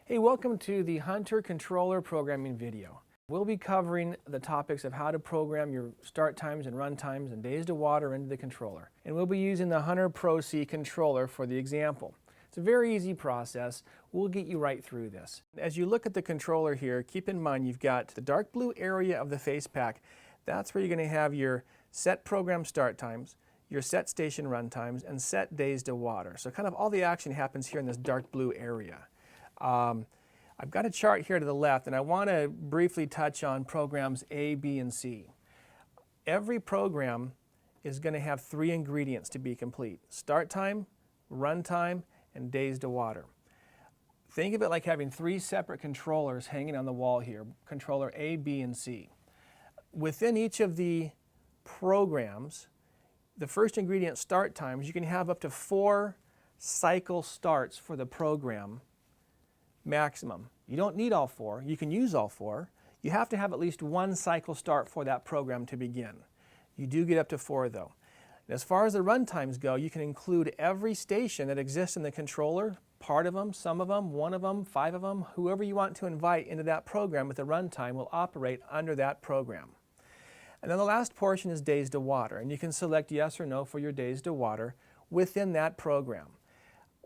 Hey, welcome to the Hunter Controller programming video. We'll be covering the topics of how to program your start times and run times and days to water into the controller. And we'll be using the Hunter Pro C controller for the example. It's a very easy process. We'll get you right through this. As you look at the controller here, keep in mind you've got the dark blue area of the face pack. That's where you're going to have your set program start times, your set station run times, and set days to water. So kind of all the action happens here in this dark blue area. I've got a chart here to the left, and I want to briefly touch on programs A, B, and C. Every program is going to have three ingredients to be complete: start time, run time, and days to water. Think of it like having three separate controllers hanging on the wall here, controller A, B, and C. Within each of the programs, the first ingredient, start times, you can have up to 4 cycle starts for the program maximum. You don't need all 4. You can use all 4. You have to have at least 1 cycle start for that program to begin. You do get up to 4 though. And as far as the run times go, you can include every station that exists in the controller, part of them, some of them, 1 of them, 5 of them, whoever you want to invite into that program with the runtime will operate under that program. And then the last portion is days to water, and you can select yes or no for your days to water within that program.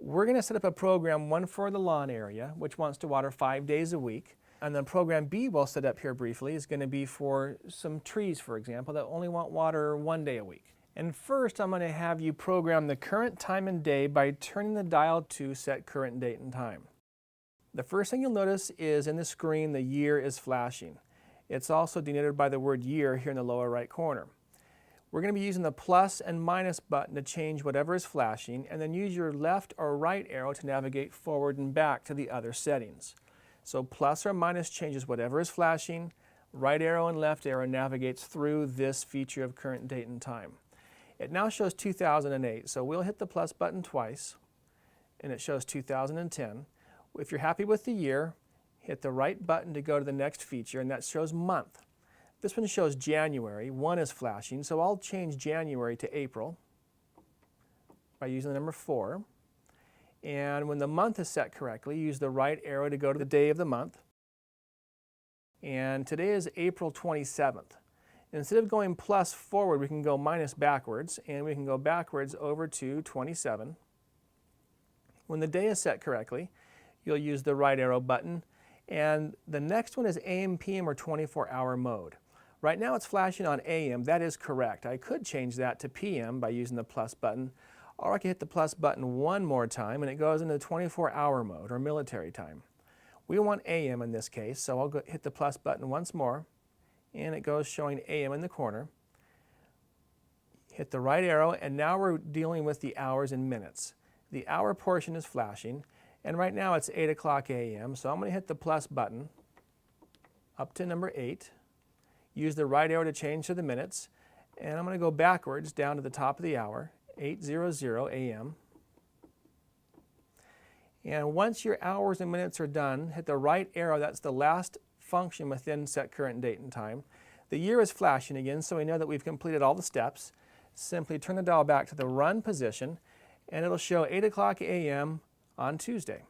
We're going to set up a program, one for the lawn area, which wants to water 5 days a week. And then program B we'll set up here briefly is going to be for some trees, for example, that only want water 1 day a week. And first I'm going to have you program the current time and day by turning the dial to set current date and time. The first thing you'll notice is in the screen the year is flashing. It's also denoted by the word year here in the lower right corner. We're going to be using the plus and minus button to change whatever is flashing, and then use your left or right arrow to navigate forward and back to the other settings. So plus or minus changes whatever is flashing, right arrow and left arrow navigates through this feature of current date and time. It now shows 2008, so we'll hit the plus button twice, and it shows 2010. If you're happy with the year, hit the right button to go to the next feature, and that shows month. This one shows January, 1 is flashing, so I'll change January to April by using the number 4. And when the month is set correctly, use the right arrow to go to the day of the month. And today is April 27th. Instead of going plus forward, we can go minus backwards, and we can go backwards over to 27. When the day is set correctly, you'll use the right arrow button. And the next one is AM, PM, or 24-hour mode. Right now it's flashing on AM. That is correct. I could change that to PM by using the plus button, or I could hit the plus button one more time and it goes into the 24-hour mode or military time. We want AM in this case, so I'll hit the plus button once more and it goes showing AM in the corner. Hit the right arrow, and now we're dealing with the hours and minutes. The hour portion is flashing, and right now it's 8 o'clock AM, so I'm going to hit the plus button up to number 8. Use the right arrow to change to the minutes, and I'm going to go backwards down to the top of the hour, 8:00 AM. And once your hours and minutes are done, hit the right arrow. That's the last function within set current date and time. The year is flashing again, so we know that we've completed all the steps. Simply turn the dial back to the run position, and it'll show 8 o'clock AM on Tuesday.